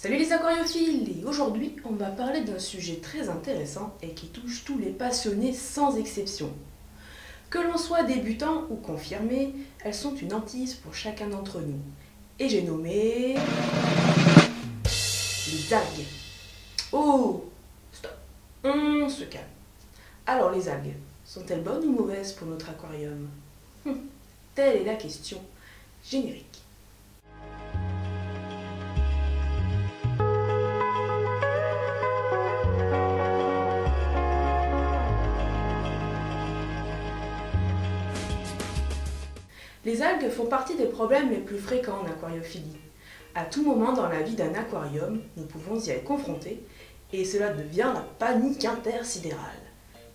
Salut les aquariophiles! Et aujourd'hui, on va parler d'un sujet très intéressant et qui touche tous les passionnés sans exception. Que l'on soit débutant ou confirmé, elles sont une hantise pour chacun d'entre nous. Et j'ai nommé... les algues. Oh! Stop! On se calme. Alors les algues, sont-elles bonnes ou mauvaises pour notre aquarium? Telle est la question. Générique. Les algues font partie des problèmes les plus fréquents en aquariophilie. À tout moment dans la vie d'un aquarium, nous pouvons y être confrontés et cela devient la panique intersidérale.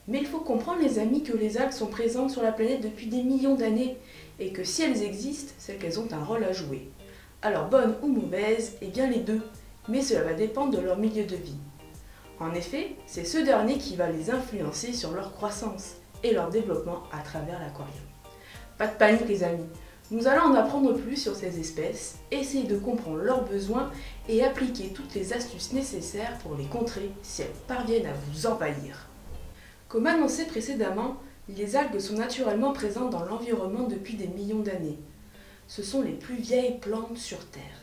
Mais il faut comprendre les amis que les algues sont présentes sur la planète depuis des millions d'années et que si elles existent, c'est qu'elles ont un rôle à jouer. Alors bonnes ou mauvaises, eh bien les deux, mais cela va dépendre de leur milieu de vie. En effet, c'est ce dernier qui va les influencer sur leur croissance et leur développement à travers l'aquarium. Pas de panique les amis, nous allons en apprendre plus sur ces espèces, essayer de comprendre leurs besoins et appliquer toutes les astuces nécessaires pour les contrer si elles parviennent à vous envahir. Comme annoncé précédemment, les algues sont naturellement présentes dans l'environnement depuis des millions d'années. Ce sont les plus vieilles plantes sur Terre.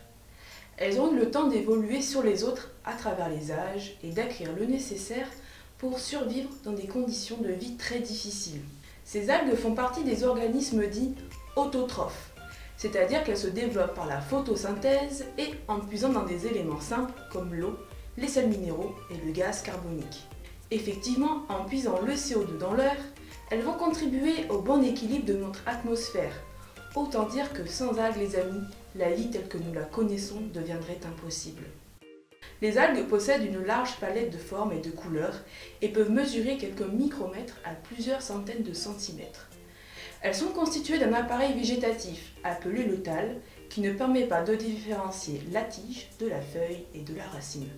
Elles ont eu le temps d'évoluer sur les autres à travers les âges et d'acquérir le nécessaire pour survivre dans des conditions de vie très difficiles. Ces algues font partie des organismes dits autotrophes, c'est-à-dire qu'elles se développent par la photosynthèse et en puisant dans des éléments simples comme l'eau, les sels minéraux et le gaz carbonique. Effectivement, en puisant le CO2 dans l'air, elles vont contribuer au bon équilibre de notre atmosphère. Autant dire que sans algues les amis, la vie telle que nous la connaissons deviendrait impossible. Les algues possèdent une large palette de formes et de couleurs et peuvent mesurer quelques micromètres à plusieurs centaines de centimètres. Elles sont constituées d'un appareil végétatif appelé le thalle qui ne permet pas de différencier la tige de la feuille et de la racine.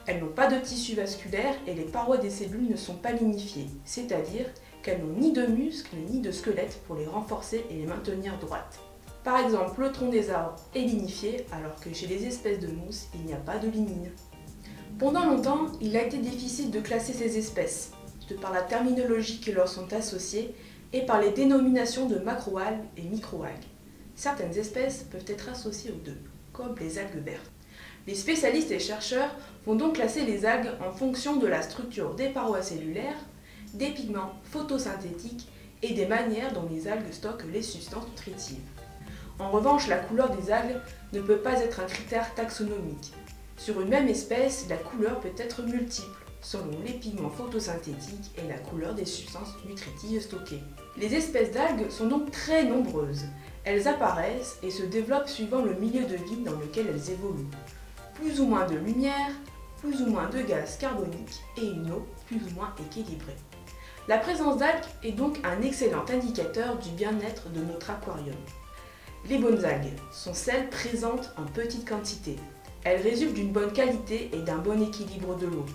Elles n'ont pas de tissu vasculaire et les parois des cellules ne sont pas lignifiées, c'est-à-dire qu'elles n'ont ni de muscles ni de squelette pour les renforcer et les maintenir droites. Par exemple, le tronc des arbres est lignifié alors que chez les espèces de mousse, il n'y a pas de lignine. Pendant longtemps, il a été difficile de classer ces espèces, de par la terminologie qui leur sont associées et par les dénominations de macroalgues et microalgues. Certaines espèces peuvent être associées aux deux, comme les algues vertes. Les spécialistes et chercheurs vont donc classer les algues en fonction de la structure des parois cellulaires, des pigments photosynthétiques et des manières dont les algues stockent les substances nutritives. En revanche, la couleur des algues ne peut pas être un critère taxonomique. Sur une même espèce, la couleur peut être multiple, selon les pigments photosynthétiques et la couleur des substances nutritives stockées. Les espèces d'algues sont donc très nombreuses. Elles apparaissent et se développent suivant le milieu de vie dans lequel elles évoluent. Plus ou moins de lumière, plus ou moins de gaz carbonique et une eau plus ou moins équilibrée. La présence d'algues est donc un excellent indicateur du bien-être de notre aquarium. Les bonnes algues sont celles présentes en petite quantité. Elles résultent d'une bonne qualité et d'un bon équilibre de l'eau.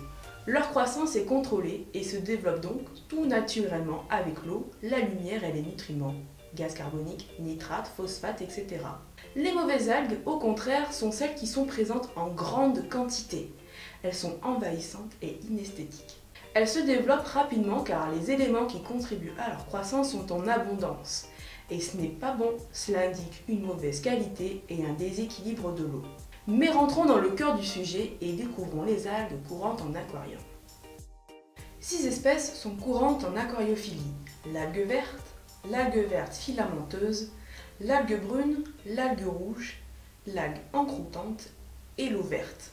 Leur croissance est contrôlée et se développe donc tout naturellement avec l'eau, la lumière et les nutriments, gaz carbonique, nitrate, phosphate, etc. Les mauvaises algues, au contraire, sont celles qui sont présentes en grande quantité. Elles sont envahissantes et inesthétiques. Elles se développent rapidement car les éléments qui contribuent à leur croissance sont en abondance. Et ce n'est pas bon, cela indique une mauvaise qualité et un déséquilibre de l'eau. Mais rentrons dans le cœur du sujet et découvrons les algues courantes en aquarium. 6 espèces sont courantes en aquariophilie. L'algue verte filamenteuse, l'algue brune, l'algue rouge, l'algue encroûtante et l'eau verte.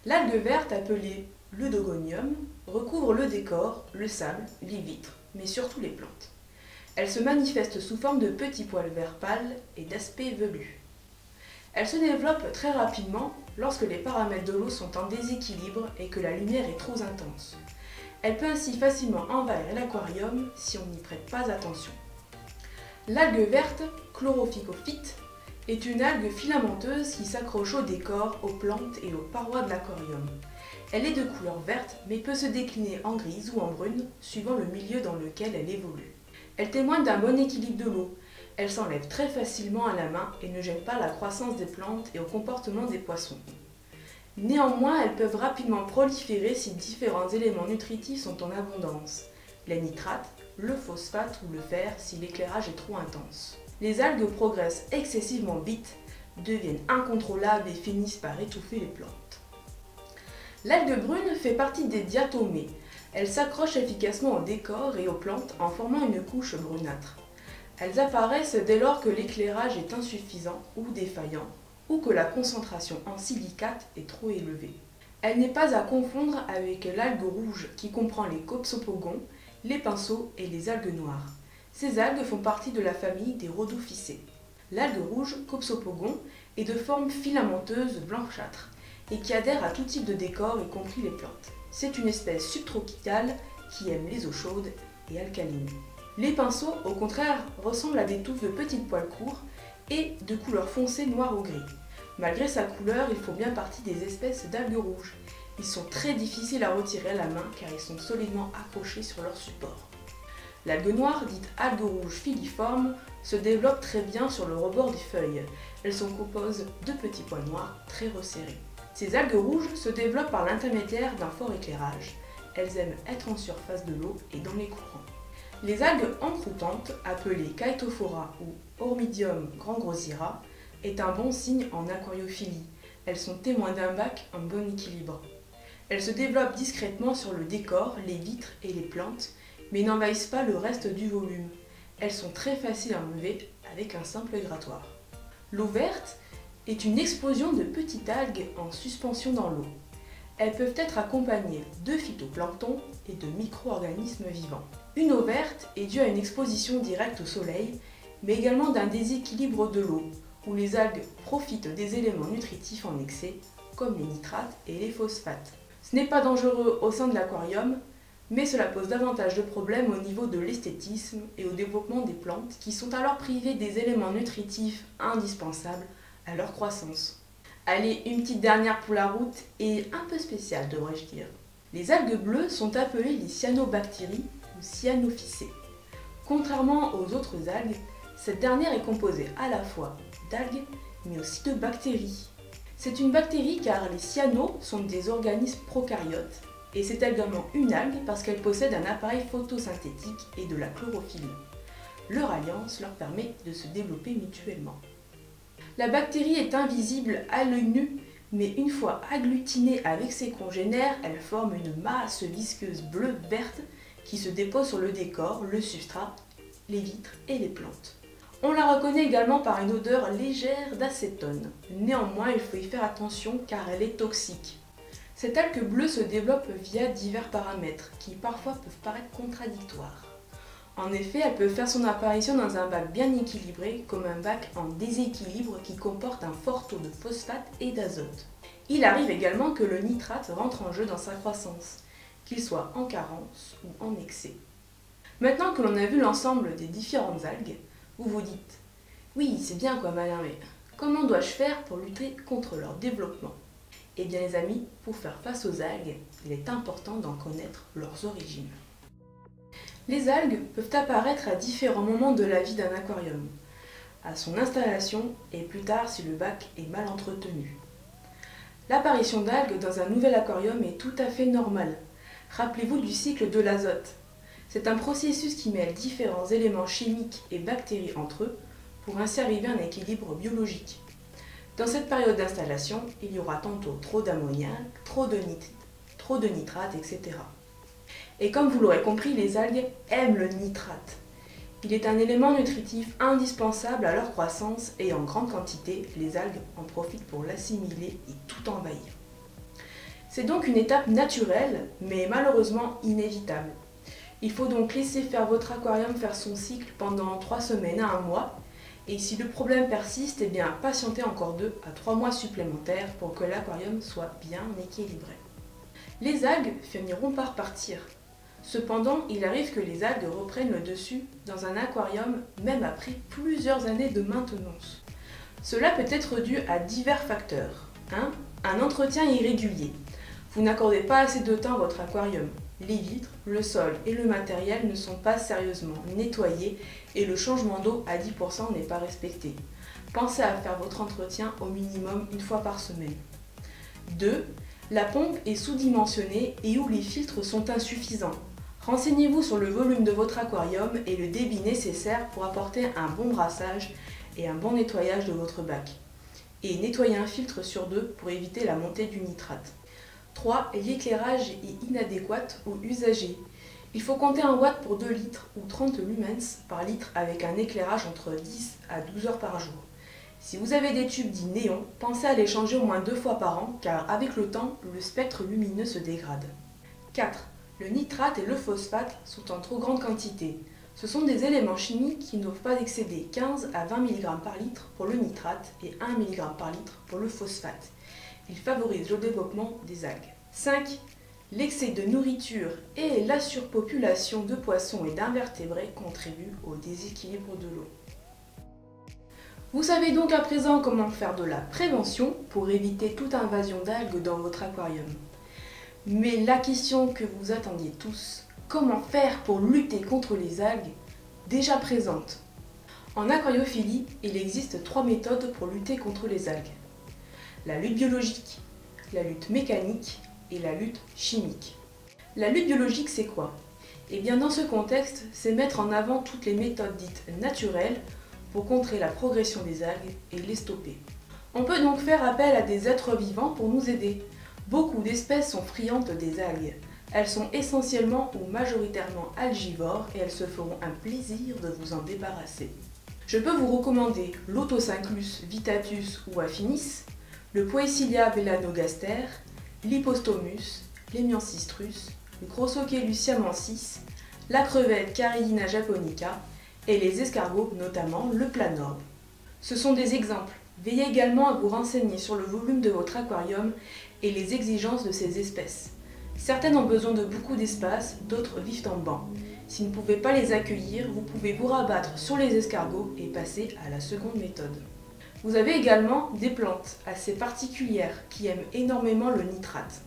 L'algue verte, appelée l'eudogonium, recouvre le décor, le sable, les vitres, mais surtout les plantes. Elle se manifeste sous forme de petits poils verts pâles et d'aspect velu. Elle se développe très rapidement lorsque les paramètres de l'eau sont en déséquilibre et que la lumière est trop intense. Elle peut ainsi facilement envahir l'aquarium si on n'y prête pas attention. L'algue verte, chlorophycophyte, est une algue filamenteuse qui s'accroche au décor, aux plantes et aux parois de l'aquarium. Elle est de couleur verte mais peut se décliner en grise ou en brune suivant le milieu dans lequel elle évolue. Elle témoigne d'un bon équilibre de l'eau. Elle s'enlève très facilement à la main et ne gêne pas la croissance des plantes et au comportement des poissons. Néanmoins, elles peuvent rapidement proliférer si différents éléments nutritifs sont en abondance. Les nitrates, le phosphate ou le fer si l'éclairage est trop intense. Les algues progressent excessivement vite, deviennent incontrôlables et finissent par étouffer les plantes. L'algue brune fait partie des diatomées. Elle s'accroche efficacement au décor et aux plantes en formant une couche brunâtre. Elles apparaissent dès lors que l'éclairage est insuffisant ou défaillant, ou que la concentration en silicate est trop élevée. Elle n'est pas à confondre avec l'algue rouge qui comprend les Copsopogons, les pinceaux et les algues noires. Ces algues font partie de la famille des rhodophycées. L'algue rouge, Copsopogon, est de forme filamenteuse blanchâtre et qui adhère à tout type de décor, y compris les plantes. C'est une espèce subtropicale qui aime les eaux chaudes et alcalines. Les pinceaux, au contraire, ressemblent à des touffes de petites poils courts et de couleur foncée noire ou gris. Malgré sa couleur, il faut bien partie des espèces d'algues rouges. Ils sont très difficiles à retirer à la main car ils sont solidement accrochés sur leur support. L'algue noire, dite algue rouge filiforme, se développe très bien sur le rebord des feuilles. Elles sont composées de petits poils noirs très resserrés. Ces algues rouges se développent par l'intermédiaire d'un fort éclairage. Elles aiment être en surface de l'eau et dans les courants. Les algues encroutantes, appelées Chaetophora ou Ormidium grandgrosira, est un bon signe en aquariophilie. Elles sont témoins d'un bac en bon équilibre. Elles se développent discrètement sur le décor, les vitres et les plantes, mais n'envahissent pas le reste du volume. Elles sont très faciles à enlever avec un simple grattoir. L'eau verte est une explosion de petites algues en suspension dans l'eau. Elles peuvent être accompagnées de phytoplancton et de micro-organismes vivants. Une eau verte est due à une exposition directe au soleil, mais également d'un déséquilibre de l'eau, où les algues profitent des éléments nutritifs en excès, comme les nitrates et les phosphates. Ce n'est pas dangereux au sein de l'aquarium, mais cela pose davantage de problèmes au niveau de l'esthétisme et au développement des plantes qui sont alors privées des éléments nutritifs indispensables à leur croissance. Allez, une petite dernière pour la route et un peu spéciale devrais-je dire. Les algues bleues sont appelées les cyanobactéries ou cyanophycées. Contrairement aux autres algues, cette dernière est composée à la fois d'algues mais aussi de bactéries. C'est une bactérie car les cyanos sont des organismes prokaryotes et c'est également une algue parce qu'elle possède un appareil photosynthétique et de la chlorophylle. Leur alliance leur permet de se développer mutuellement. La bactérie est invisible à l'œil nu, mais une fois agglutinée avec ses congénères, elle forme une masse visqueuse bleu-verte qui se dépose sur le décor, le substrat, les vitres et les plantes. On la reconnaît également par une odeur légère d'acétone. Néanmoins, il faut y faire attention car elle est toxique. Cette algue bleue se développe via divers paramètres qui parfois peuvent paraître contradictoires. En effet, elle peut faire son apparition dans un bac bien équilibré, comme un bac en déséquilibre qui comporte un fort taux de phosphate et d'azote. Il arrive également que le nitrate rentre en jeu dans sa croissance, qu'il soit en carence ou en excès. Maintenant que l'on a vu l'ensemble des différentes algues, vous vous dites « Oui, c'est bien quoi Malin, mais comment dois-je faire pour lutter contre leur développement ?» Eh bien les amis, pour faire face aux algues, il est important d'en connaître leurs origines. Les algues peuvent apparaître à différents moments de la vie d'un aquarium, à son installation et plus tard si le bac est mal entretenu. L'apparition d'algues dans un nouvel aquarium est tout à fait normale. Rappelez-vous du cycle de l'azote. C'est un processus qui mêle différents éléments chimiques et bactéries entre eux pour ainsi arriver à un équilibre biologique. Dans cette période d'installation, il y aura tantôt trop d'ammoniac, trop de nitrate, etc. Et comme vous l'aurez compris, les algues aiment le nitrate. Il est un élément nutritif indispensable à leur croissance et en grande quantité, les algues en profitent pour l'assimiler et tout envahir. C'est donc une étape naturelle, mais malheureusement inévitable. Il faut donc laisser faire votre aquarium faire son cycle pendant 3 semaines à 1 mois. Et si le problème persiste, eh bien patientez encore 2 à 3 mois supplémentaires pour que l'aquarium soit bien équilibré. Les algues finiront par partir. Cependant, il arrive que les algues reprennent le dessus dans un aquarium même après plusieurs années de maintenance. Cela peut être dû à divers facteurs. 1. Un entretien irrégulier. Vous n'accordez pas assez de temps à votre aquarium. Les vitres, le sol et le matériel ne sont pas sérieusement nettoyés et le changement d'eau à 10% n'est pas respecté. Pensez à faire votre entretien au minimum 1 fois par semaine. 2. La pompe est sous-dimensionnée et où les filtres sont insuffisants. Renseignez-vous sur le volume de votre aquarium et le débit nécessaire pour apporter un bon brassage et un bon nettoyage de votre bac. Et nettoyez un filtre sur 2 pour éviter la montée du nitrate. 3. L'éclairage est inadéquat ou usagé. Il faut compter 1 watt pour 2 litres ou 30 lumens par litre avec un éclairage entre 10 à 12 heures par jour. Si vous avez des tubes dits néons, pensez à les changer au moins 2 fois par an car avec le temps, le spectre lumineux se dégrade. 4. Le nitrate et le phosphate sont en trop grande quantité. Ce sont des éléments chimiques qui ne doivent pas excéder 15 à 20 mg par litre pour le nitrate et 1 mg par litre pour le phosphate. Ils favorisent le développement des algues. 5. L'excès de nourriture et la surpopulation de poissons et d'invertébrés contribuent au déséquilibre de l'eau. Vous savez donc à présent comment faire de la prévention pour éviter toute invasion d'algues dans votre aquarium. Mais la question que vous attendiez tous, comment faire pour lutter contre les algues déjà présentes? En aquariophilie, il existe 3 méthodes pour lutter contre les algues. La lutte biologique, la lutte mécanique et la lutte chimique. La lutte biologique, c'est quoi? Eh bien dans ce contexte, c'est mettre en avant toutes les méthodes dites naturelles pour contrer la progression des algues et les stopper. On peut donc faire appel à des êtres vivants pour nous aider. Beaucoup d'espèces sont friandes des algues. Elles sont essentiellement ou majoritairement algivores et elles se feront un plaisir de vous en débarrasser. Je peux vous recommander l'Otocinclus vitatus ou affinis, le Poecilia velanogaster, l'Hypostomus, l'Hemiancistrus, le Grossocheilus siamensis, la crevette Caridina japonica et les escargots, notamment le planorbe. Ce sont des exemples. Veillez également à vous renseigner sur le volume de votre aquarium et les exigences de ces espèces. Certaines ont besoin de beaucoup d'espace, d'autres vivent en banc. Si vous ne pouvez pas les accueillir, vous pouvez vous rabattre sur les escargots et passer à la seconde méthode. Vous avez également des plantes assez particulières qui aiment énormément le nitrate.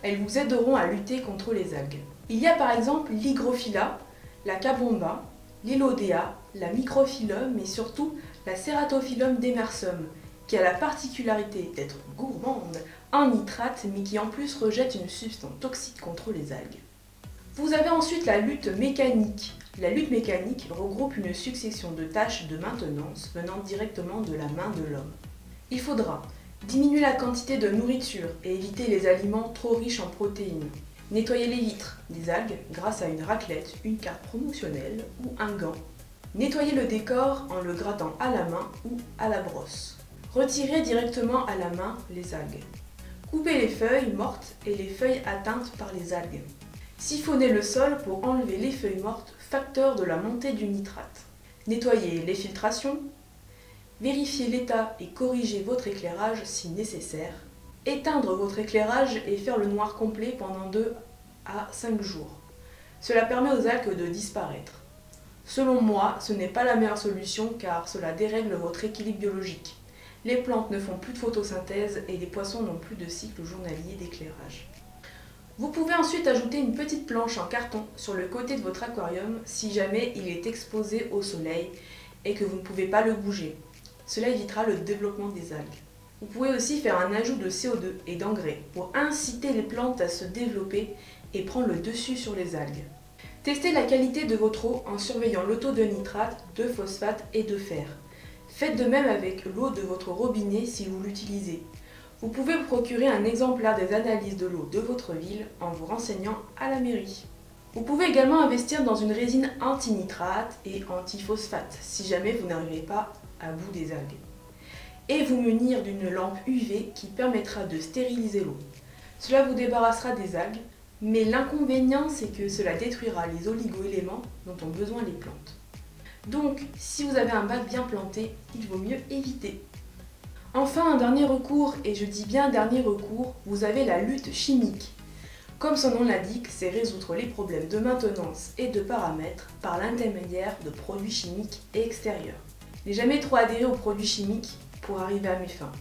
Elles vous aideront à lutter contre les algues. Il y a par exemple l'hygrophila, la cabomba, l'Elodea, la microphyllum et surtout la Ceratophyllum demersum, qui a la particularité d'être gourmande en nitrate mais qui en plus rejette une substance toxique contre les algues. Vous avez ensuite la lutte mécanique. La lutte mécanique regroupe une succession de tâches de maintenance venant directement de la main de l'homme. Il faudra diminuer la quantité de nourriture et éviter les aliments trop riches en protéines. Nettoyer les vitres des algues grâce à une raclette, une carte promotionnelle ou un gant. Nettoyer le décor en le grattant à la main ou à la brosse. Retirer directement à la main les algues. Couper les feuilles mortes et les feuilles atteintes par les algues. Siphonner le sol pour enlever les feuilles mortes, facteur de la montée du nitrate. Nettoyer les filtrations. Vérifier l'état et corriger votre éclairage si nécessaire. Éteindre votre éclairage et faire le noir complet pendant 2 à 5 jours. Cela permet aux algues de disparaître. Selon moi, ce n'est pas la meilleure solution car cela dérègle votre équilibre biologique. Les plantes ne font plus de photosynthèse et les poissons n'ont plus de cycle journalier d'éclairage. Vous pouvez ensuite ajouter une petite planche en carton sur le côté de votre aquarium si jamais il est exposé au soleil et que vous ne pouvez pas le bouger. Cela évitera le développement des algues. Vous pouvez aussi faire un ajout de CO2 et d'engrais pour inciter les plantes à se développer et prendre le dessus sur les algues. Testez la qualité de votre eau en surveillant le taux de nitrate, de phosphate et de fer. Faites de même avec l'eau de votre robinet si vous l'utilisez. Vous pouvez vous procurer un exemplaire des analyses de l'eau de votre ville en vous renseignant à la mairie. Vous pouvez également investir dans une résine anti-nitrate et anti-phosphate si jamais vous n'arrivez pas à bout des algues. Et vous munir d'une lampe UV qui permettra de stériliser l'eau. Cela vous débarrassera des algues, mais l'inconvénient c'est que cela détruira les oligo-éléments dont ont besoin les plantes. Donc, si vous avez un bac bien planté, il vaut mieux éviter. Enfin, un dernier recours, et je dis bien dernier recours, vous avez la lutte chimique. Comme son nom l'indique, c'est résoudre les problèmes de maintenance et de paramètres par l'intermédiaire de produits chimiques extérieurs. N'ai jamais trop adhéré aux produits chimiques pour arriver à mes fins.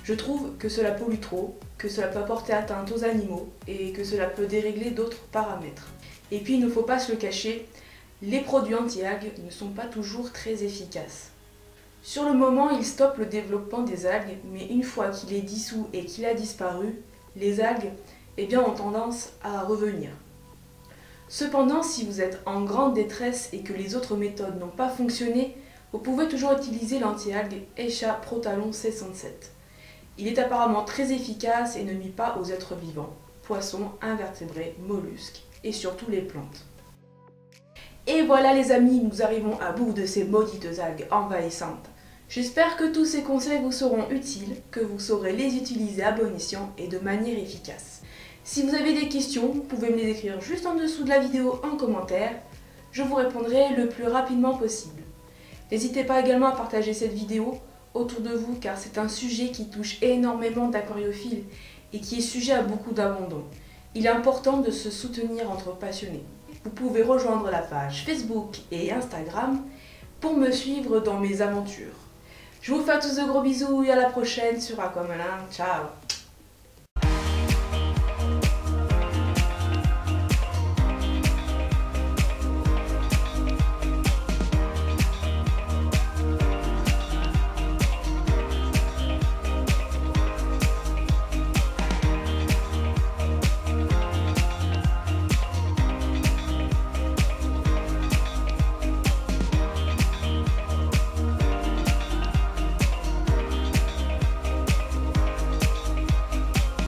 Je trouve que cela pollue trop, que cela peut porter atteinte aux animaux et que cela peut dérégler d'autres paramètres. Et puis il ne faut pas se le cacher, les produits anti-algues ne sont pas toujours très efficaces. Sur le moment, il stoppe le développement des algues, mais une fois qu'il est dissous et qu'il a disparu, les algues ont tendance à revenir. Cependant, si vous êtes en grande détresse et que les autres méthodes n'ont pas fonctionné, vous pouvez toujours utiliser l'anti-algue Echa Protalon C107. Il est apparemment très efficace et ne nuit pas aux êtres vivants, poissons, invertébrés, mollusques et surtout les plantes. Et voilà les amis, nous arrivons à bout de ces maudites algues envahissantes. J'espère que tous ces conseils vous seront utiles, que vous saurez les utiliser à bon escient et de manière efficace. Si vous avez des questions, vous pouvez me les écrire juste en dessous de la vidéo en commentaire. Je vous répondrai le plus rapidement possible. N'hésitez pas également à partager cette vidéo autour de vous car c'est un sujet qui touche énormément d'aquariophiles et qui est sujet à beaucoup d'abandon. Il est important de se soutenir entre passionnés. Vous pouvez rejoindre la page Facebook et Instagram pour me suivre dans mes aventures. Je vous fais à tous de gros bisous et à la prochaine sur Aquamalin. Ciao!